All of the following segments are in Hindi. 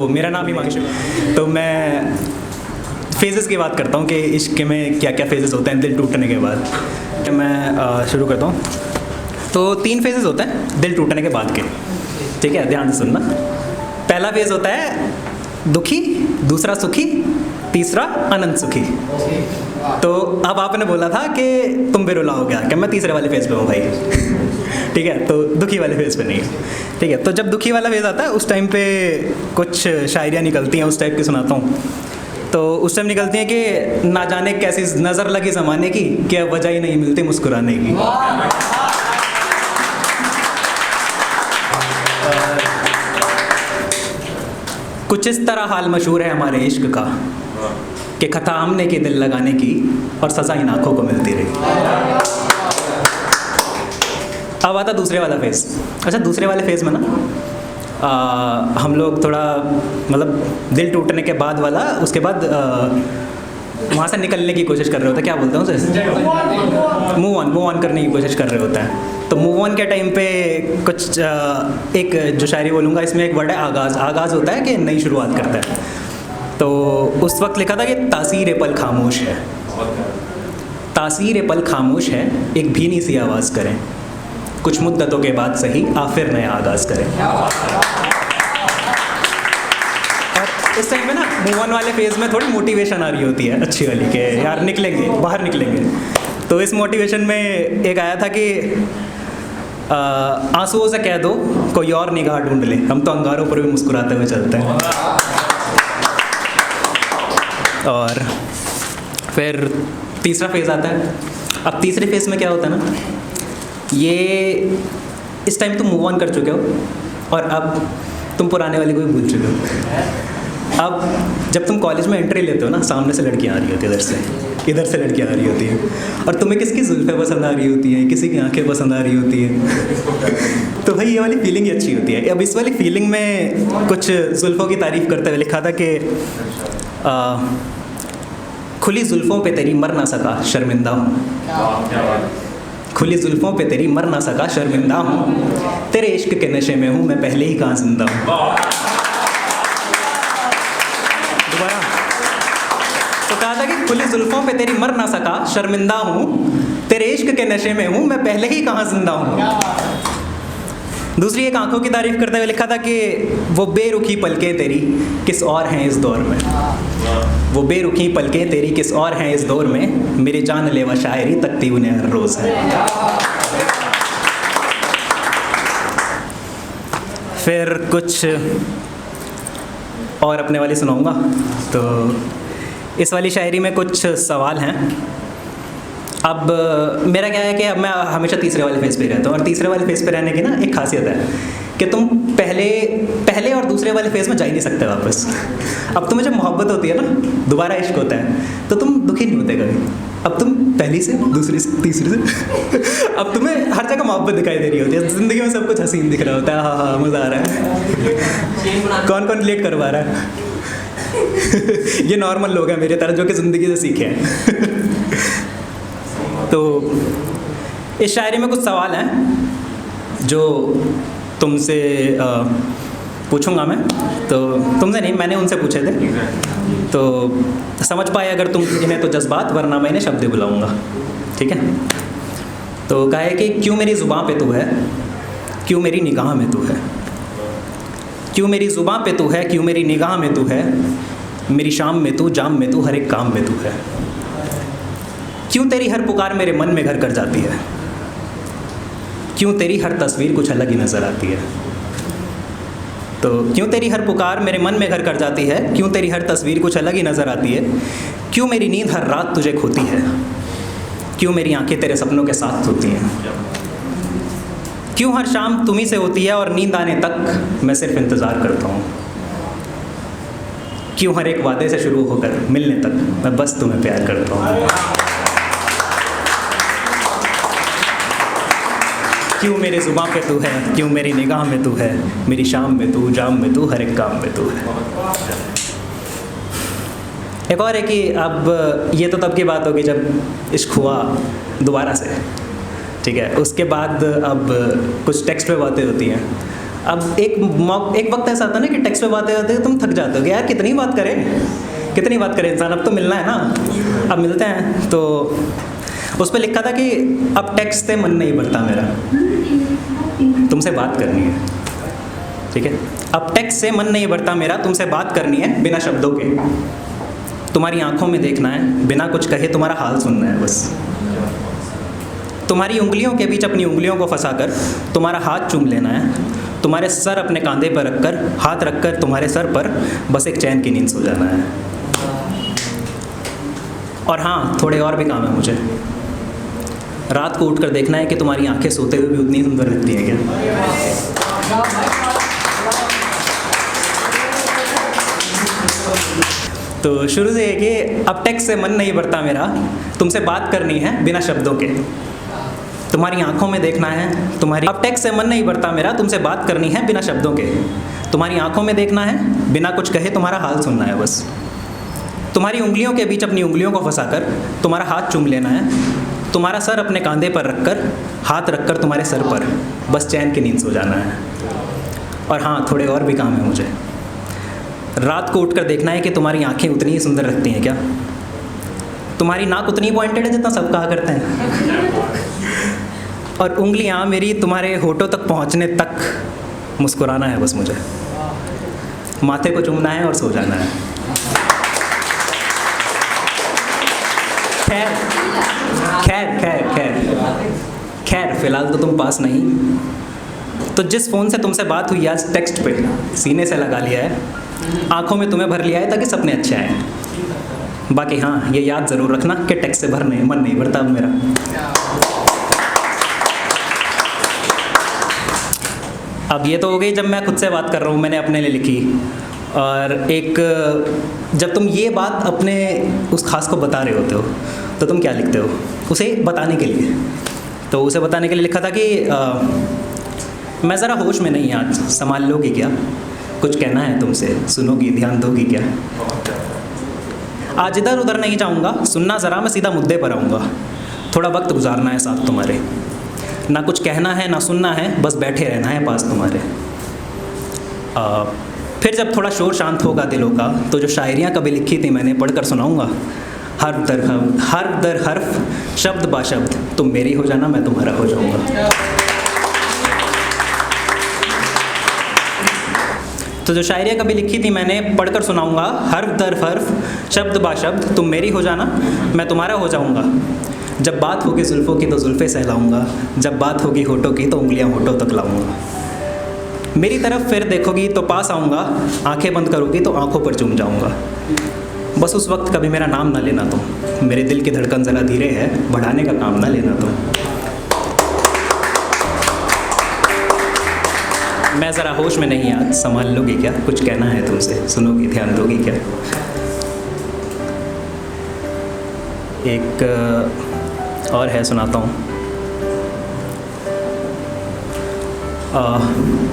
तो मेरा नाम हिमांशु। तो मैं फेजेस की बात करता हूँ कि इश्क में क्या क्या फेजेस होते हैं दिल टूटने के बाद। मैं शुरू करता हूँ। तो 3 फेजेस होते हैं दिल टूटने के बाद के, ठीक है, ध्यान से सुनना। पहला फेज होता है दुखी, दूसरा सुखी, तीसरा अनंत सुखी। तो अब आपने बोला था कि तुम बेरुला हो गया, कि मैं तीसरे वाले फेज पे हूँ भाई। ठीक है, तो दुखी वाले फेज पे नहीं। ठीक है, तो जब दुखी वाला फेज आता है उस टाइम पे कुछ शायरियाँ निकलती हैं, उस टाइप की सुनाता हूँ। तो उस टाइम निकलती हैं कि ना जाने कैसी नज़र लगी ज़माने की, कि अब वजह ही नहीं मिलती मुस्कुराने की। कुछ इस तरह हाल मशहूर है हमारे इश्क का कि खता हमने के दिल लगाने की और सज़ा इन आँखों को मिलती रही। अब आता दूसरे वाला फेज़। अच्छा, दूसरे वाले फेज़ में ना हम लोग थोड़ा मतलब दिल टूटने के बाद वाला, उसके बाद वहाँ से निकलने की कोशिश कर रहे होते हैं, क्या बोलते हैं उसे, मूव ऑन करने की कोशिश कर रहे होते हैं। तो मूव ऑन के टाइम पे कुछ एक जो शायरी बोलूँगा, इसमें एक वर्ड है आगाज़। आगाज़ होता है कि नई शुरुआत करता है। तो उस वक्त लिखा था कि तासीर पल खामोश है, तासीर पल खामोश है, एक भीनी सी आवाज़ करें, कुछ मुद्दतों के बाद सही आ फिर नया आगाज़ करें। और इस टाइम पे ना मूव ऑन वाले फेज़ में थोड़ी मोटिवेशन आ रही होती है अच्छी वाली, कि यार निकलेंगे, बाहर निकलेंगे। तो इस मोटिवेशन में एक आया था कि आंसुओं से कह दो कोई और निगाह ढूंढ ले, हम तो अंगारों पर भी मुस्कुराते हुए चलते हैं। और फिर तीसरा फेज़ आता है। अब तीसरे फेज़ में क्या होता है ना, ये इस टाइम तुम मूव ऑन कर चुके हो और अब तुम पुराने वाले को भी भूल चुके हो। अब जब तुम कॉलेज में एंट्री लेते हो ना, सामने से लड़कियाँ आ रही होती है, इधर से लड़कियाँ आ रही होती हैं, और तुम्हें किसकी जुल्फ़ें पसंद आ रही होती हैं, किसी की आंखें पसंद आ रही होती हैं। तो भाई ये वाली फीलिंग ही अच्छी होती है। अब इस वाली फीलिंग में कुछ जुल्फ़ों की तारीफ़ करते हुए लिखा था कि खुली जुल्फ़ों पे तेरी मर ना सका शर्मिंदा हूँ, खुली जुल्फ़ों पे तेरी मर ना सका शर्मिंदा हूँ, तेरे इश्क के नशे में हूँ मैं पहले ही कहाँ जिंदा हूँ। दोबारा तो कहा था कि खुली जुल्फ़ों पे तेरी मर ना सका शर्मिंदा हूँ, तेरे इश्क के नशे में हूँ मैं पहले ही कहाँ जिंदा हूँ। दूसरी एक आंखों की तारीफ़ करते हुए लिखा था कि वो बेरुखी पलकें तेरी किस और हैं इस दौर में, वो बेरुखी पलकें तेरी किस और हैं इस दौर में, मेरी जानलेवा शायरी तकती उन्हें हर रोज़ है। फिर कुछ और अपने वाली सुनाऊंगा। तो इस वाली शायरी में कुछ सवाल हैं। अब मेरा क्या है कि अब मैं हमेशा तीसरे वाले फेज़ पे रहता हूँ, और तीसरे वाले फेज़ पे रहने की ना एक खासियत है कि तुम पहले और दूसरे वाले फेज़ में जा ही नहीं सकते वापस। अब तुम्हें जब मोहब्बत होती है ना, दोबारा इश्क होता है, तो तुम दुखी नहीं होते कभी। अब तुम पहली से, दूसरी से, तीसरी से अब तुम्हें हर जगह मोहब्बत दिखाई दे रही होती है, ज़िंदगी में सब कुछ हसीन दिख रहा होता है। हाँ हाँ, मज़ा आ रहा है। कौन कौन रिलेट करवा रहा है? ये नॉर्मल लोग हैं मेरे तरह जो कि ज़िंदगी से सीखे हैं। तो इस शायरी में कुछ सवाल हैं जो तुमसे पूछूंगा मैं। तो तुमसे नहीं, मैंने उनसे पूछे थे, तो समझ पाए अगर तुम इन्हें तो जज्बात, वरना मैं इन्हें शब्द बुलाऊंगा, ठीक है। तो कहा है कि क्यों मेरी ज़ुबान पे तू है, क्यों मेरी निगाह में तू है, क्यों मेरी ज़ुबान पे तू है, क्यों मेरी निगाह में तू है, मेरी शाम में तू, जाम में तू, हर एक काम में तू है, क्यों तेरी हर पुकार मेरे मन में घर कर जाती है, क्यों तेरी हर तस्वीर कुछ अलग ही नज़र आती है। तो क्यों तेरी हर पुकार मेरे मन में घर कर जाती है, क्यों तेरी हर तस्वीर कुछ अलग ही नज़र आती है, क्यों मेरी नींद हर रात तुझे खोती है, क्यों मेरी आंखें तेरे सपनों के साथ सोती हैं, क्यों हर शाम तुम्ही से होती है और नींद आने तक मैं सिर्फ इंतज़ार करता हूँ, क्यों हर एक वादे से शुरू होकर मिलने तक मैं बस तुम्हें प्यार करता हूँ, क्यों मेरे ज़ुबान पे तू है, क्यों मेरी निगाह में तू है, मेरी शाम में तू, जाम में तू, हर एक काम में तू है। एक और है कि अब ये तो तब की बात होगी जब इश्क हुआ दोबारा से, ठीक है। उसके बाद अब कुछ टेक्स्ट पे बातें होती हैं। अब एक वक्त ऐसा आता है ना कि टेक्स्ट पे बातें होते तुम थक जाते हो कि यार कितनी बात करें इंसान, अब तो मिलना है ना, अब मिलते हैं। तो उस पर लिखा था कि अब टेक्स्ट से मन नहीं भरता मेरा, तुमसे बात करनी है, ठीक है। अब टेक्स्ट से मन नहीं भरता मेरा, तुमसे बात करनी है बिना शब्दों के, तुम्हारी आंखों में देखना है, बिना कुछ कहे तुम्हारा हाल सुनना है बस। तुम्हारी उंगलियों के बीच अपनी उंगलियों को फंसाकर तुम्हारा हाथ चूम लेना है, तुम्हारे सर अपने कंधे पर रखकर, हाथ रखकर तुम्हारे सर पर बस एक चैन की नींद सो जाना है। और हाँ, थोड़े और भी काम है मुझे। रात को उठकर देखना है कि तुम्हारी आंखें सोते हुए भी उतनी सुंदर लगती हैं क्या। तो शुरू से है कि अब टेक्स्ट से मन नहीं भरता मेरा, तुमसे बात करनी है बिना शब्दों के, तुम्हारी आंखों में देखना है, तुम्हारी अब टेक्स्ट से मन नहीं भरता मेरा, तुमसे बात करनी है बिना शब्दों के, तुम्हारी आंखों में देखना है, बिना कुछ कहे तुम्हारा हाल सुनना है बस। तुम्हारी उंगलियों के बीच अपनी उंगलियों को फंसाकर तुम्हारा हाथ चूम लेना है, तुम्हारा सर अपने कंधे पर रखकर, हाथ रखकर तुम्हारे सर पर बस चैन की नींद सो जाना है। और हाँ, थोड़े और भी काम है मुझे। रात को उठकर देखना है कि तुम्हारी आंखें उतनी ही सुंदर लगती हैं क्या, तुम्हारी नाक उतनी पॉइंटेड है जितना सब कहा करते हैं, और उंगलियां मेरी तुम्हारे होठों तक पहुंचने तक मुस्कुराना है बस मुझे, माथे को चूमना है और सो जाना है। खैर फिलहाल तो तुम पास नहीं, तो जिस फ़ोन से तुमसे बात हुई आज टेक्स्ट पे सीने से लगा लिया है, आंखों में तुम्हें भर लिया है ताकि सपने अच्छे आए। बाकी हाँ, ये याद ज़रूर रखना कि टेक्स्ट से मन नहीं भरता अब मेरा। अब ये तो हो गई जब मैं खुद से बात कर रहा हूँ, मैंने अपने लिए लिखी। और एक जब तुम ये बात अपने उस खास को बता रहे होते हो तो तुम क्या लिखते हो उसे बताने के लिए। तो उसे बताने के लिए लिखा था कि मैं ज़रा होश में नहीं आज, संभाल लोगी क्या, कुछ कहना है तुमसे, सुनोगी, ध्यान दोगी क्या। आज इधर उधर नहीं जाऊँगा, सुनना ज़रा, मैं सीधा मुद्दे पर आऊँगा, थोड़ा वक्त गुजारना है साथ तुम्हारे, ना कुछ कहना है ना सुनना है, बस बैठे रहना है पास तुम्हारे। फिर जब थोड़ा शोर शांत होगा दिलों का, तो जो शायरियाँ कभी लिखी थी मैंने पढ़कर सुनाऊँगा, हर दर हर्फ, शब्द बा शब्द, तुम मेरी हो जाना, मैं तुम्हारा हो जाऊँगा। तो जो शायरियाँ कभी लिखी थी मैंने पढ़कर सुनाऊँगा, हर्फ दर हर्फ, शब्द बा शब्द, तुम मेरी हो जाना, मैं तुम्हारा हो जाऊँगा। जब बात होगी जुल्फ़ों की तो जुल्फ़े सहलाऊँगा, जब बात होगी होठों की तो उंगलियाँ होठों तक लाऊँगा। मेरी तरफ फिर देखोगी तो पास आऊँगा, आंखें बंद करोगी तो आंखों पर चूम जाऊँगा। बस उस वक्त कभी मेरा नाम ना लेना तुम, मेरे दिल की धड़कन ज़रा धीरे है, बढ़ाने का काम ना लेना तुम। मैं ज़रा होश में नहीं आज, संभाल लोगी क्या, कुछ कहना है तुमसे, सुनोगी, ध्यान दोगी क्या। एक और है, सुनाता हूँ।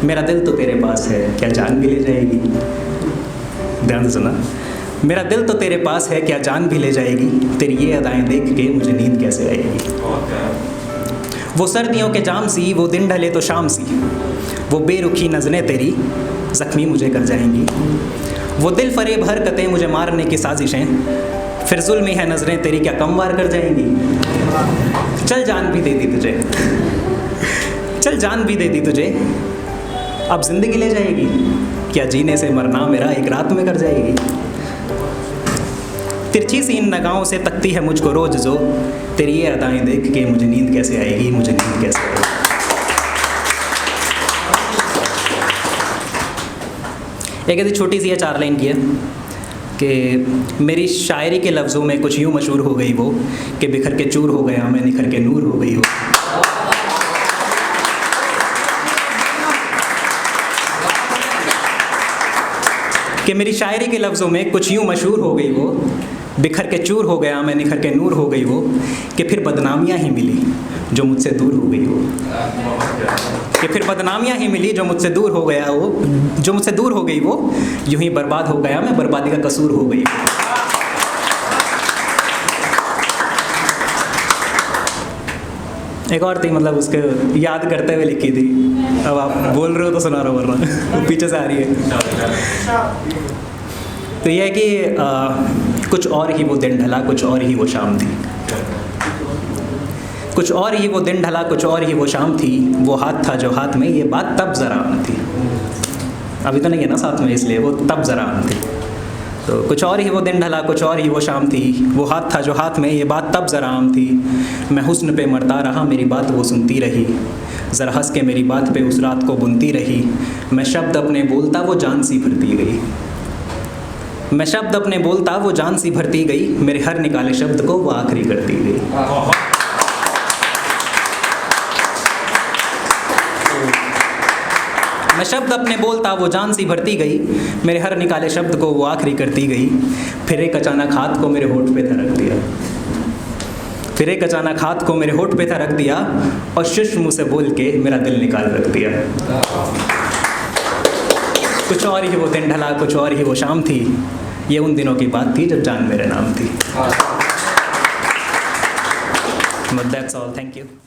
मेरा दिल तो तेरे पास है, क्या जान भी ले जाएगी। ध्यान से सुना। मेरा दिल तो तेरे पास है, क्या जान भी ले जाएगी, तेरी ये अदाएं देख के मुझे नींद कैसे आएगी। वो सर्दियों के जाम सी, वो दिन ढले तो शाम सी, वो बेरुखी नज़रें तेरी ज़ख्मी मुझे कर जाएंगी। वो दिल फरेब हरकतें मुझे मारने की साजिशें, फिर जुल्मी है नज़रें तेरी क्या कम वार कर जाएंगी। चल जान भी दे दी तुझे, चल जान भी दे दी तुझे, अब ज़िंदगी ले जाएगी, क्या जीने से मरना मेरा एक रात में कर जाएगी। तिरछी सी इन नगाहों से तकती है मुझको रोज़ जो, तेरी ये अदाएं देख के मुझे नींद कैसे आएगी, मुझे नींद कैसे आएगी। एक ऐसी छोटी सी है 4 लाइन की है कि मेरी शायरी के लफ्ज़ों में कुछ यूँ मशहूर हो गई वो, कि बिखर के चूर हो गया मैं, निखर के नूर हो गई हो। कि मेरी शायरी के लफ्ज़ों में कुछ यूँ मशहूर हो गई वो, बिखर के चूर हो गया मैं, निखर के नूर हो गई वो, कि फिर बदनामियाँ ही मिली जो मुझसे दूर हो गई हो। कि फिर बदनामियाँ ही मिली जो मुझसे दूर हो गया वो, जो मुझसे दूर हो गई वो, यूं ही बर्बाद हो गया मैं, बर्बादी का कसूर हो गई। एक और थी, मतलब उसके याद करते हुए लिखी थी। अब आप बोल रहे हो तो सुना रहा हूँ, वरना वो पीछे से आ रही है। तो ये है कि कुछ और ही वो दिन ढला, कुछ और ही वो शाम थी। कुछ और ही वो दिन ढला, कुछ और ही वो शाम थी। वो हाथ था जो हाथ में, ये बात तब ज़रा आम थी। अभी तो नहीं है ना साथ में, इसलिए वो तब ज़रा आम थी। तो कुछ और ही वो दिन ढला, कुछ और ही वो शाम थी। वो हाथ था जो हाथ में, ये बात तब ज़रा आम थी। मैं हुस्न पे मरता रहा, मेरी बात वो सुनती रही। ज़रा हंस के मेरी बात पे उस रात को बुनती रही। मैं शब्द अपने बोलता, वो जान सी भरती गई। मैं शब्द अपने बोलता, वो जान सी भरती गई। मेरे हर निकाले शब्द को वो आखिरी करती गई। मैं शब्द अपने बोलता, वो जान सी भरती गई। मेरे हर निकाले शब्द को वो आखिरी करती गई। फिर एक अचानक हाथ को मेरे होठ पे था रख दिया। फिर एक अचानक हाथ को मेरे होठ पे था रख दिया, और शुश मुँह से बोल के मेरा दिल निकाल रख दिया। कुछ और ही वो दिन ढला, कुछ और ही वो शाम थी। ये उन दिनों की बात थी जब जान मेरे नाम थी। But that's all. Thank you.